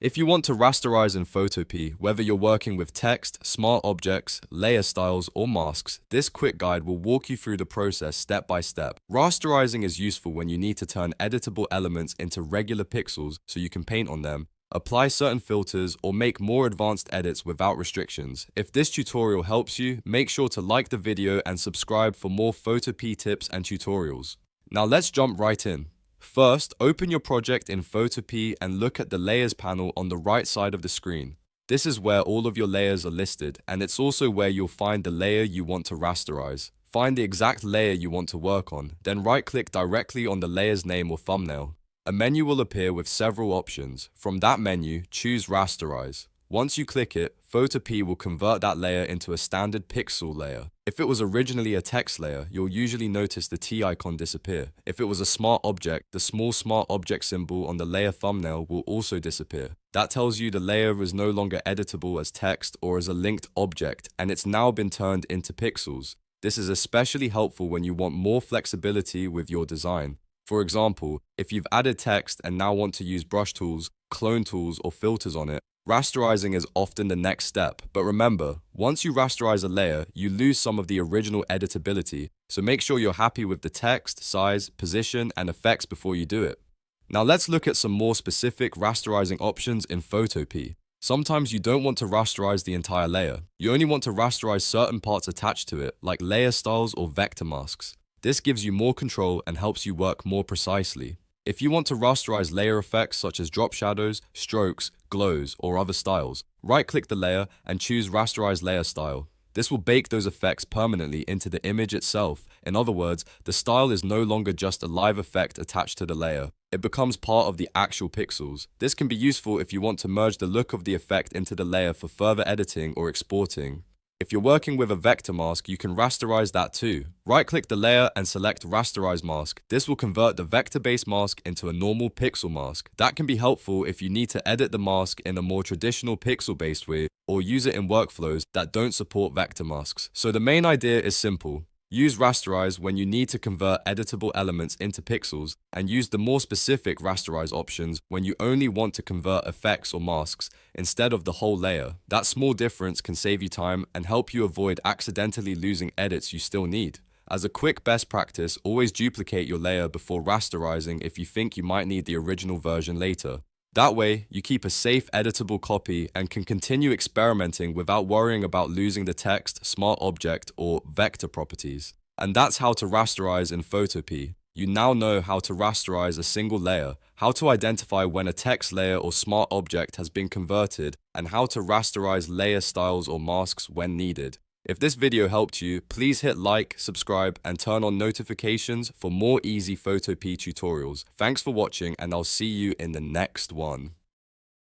If you want to rasterize in Photopea, whether you're working with text, smart objects, layer styles, or masks, this quick guide will walk you through the process step by step. Rasterizing is useful when you need to turn editable elements into regular pixels so you can paint on them, apply certain filters, or make more advanced edits without restrictions. If this tutorial helps you, make sure to like the video and subscribe for more Photopea tips and tutorials. Now let's jump right in. First, open your project in Photopea and look at the Layers panel on the right side of the screen. This is where all of your layers are listed, and it's also where you'll find the layer you want to rasterize. Find the exact layer you want to work on, then right-click directly on the layer's name or thumbnail. A menu will appear with several options. From that menu, choose Rasterize. Once you click it, Photopea will convert that layer into a standard pixel layer. If it was originally a text layer, you'll usually notice the T icon disappear. If it was a smart object, the small smart object symbol on the layer thumbnail will also disappear. That tells you the layer is no longer editable as text or as a linked object, and it's now been turned into pixels. This is especially helpful when you want more flexibility with your design. For example, if you've added text and now want to use brush tools, clone tools, or filters on it, rasterizing is often the next step. But remember, once you rasterize a layer, you lose some of the original editability, so make sure you're happy with the text, size, position, and effects before you do it. Now let's look at some more specific rasterizing options in Photopea. Sometimes you don't want to rasterize the entire layer. You only want to rasterize certain parts attached to it, like layer styles or vector masks. This gives you more control and helps you work more precisely. If you want to rasterize layer effects such as drop shadows, strokes, glows, or other styles, right-click the layer and choose Rasterize Layer Style. This will bake those effects permanently into the image itself. In other words, the style is no longer just a live effect attached to the layer. It becomes part of the actual pixels. This can be useful if you want to merge the look of the effect into the layer for further editing or exporting. If you're working with a vector mask, you can rasterize that too. Right-click the layer and select Rasterize Mask. This will convert the vector-based mask into a normal pixel mask. That can be helpful if you need to edit the mask in a more traditional pixel-based way or use it in workflows that don't support vector masks. So the main idea is simple. Use Rasterize when you need to convert editable elements into pixels, and use the more specific Rasterize options when you only want to convert effects or masks instead of the whole layer. That small difference can save you time and help you avoid accidentally losing edits you still need. As a quick best practice, always duplicate your layer before rasterizing if you think you might need the original version later. That way, you keep a safe editable copy and can continue experimenting without worrying about losing the text, smart object, or vector properties. And that's how to rasterize in Photopea. You now know how to rasterize a single layer, how to identify when a text layer or smart object has been converted, and how to rasterize layer styles or masks when needed. If this video helped you, please hit like, subscribe, and turn on notifications for more easy Photopea tutorials. Thanks for watching, and I'll see you in the next one.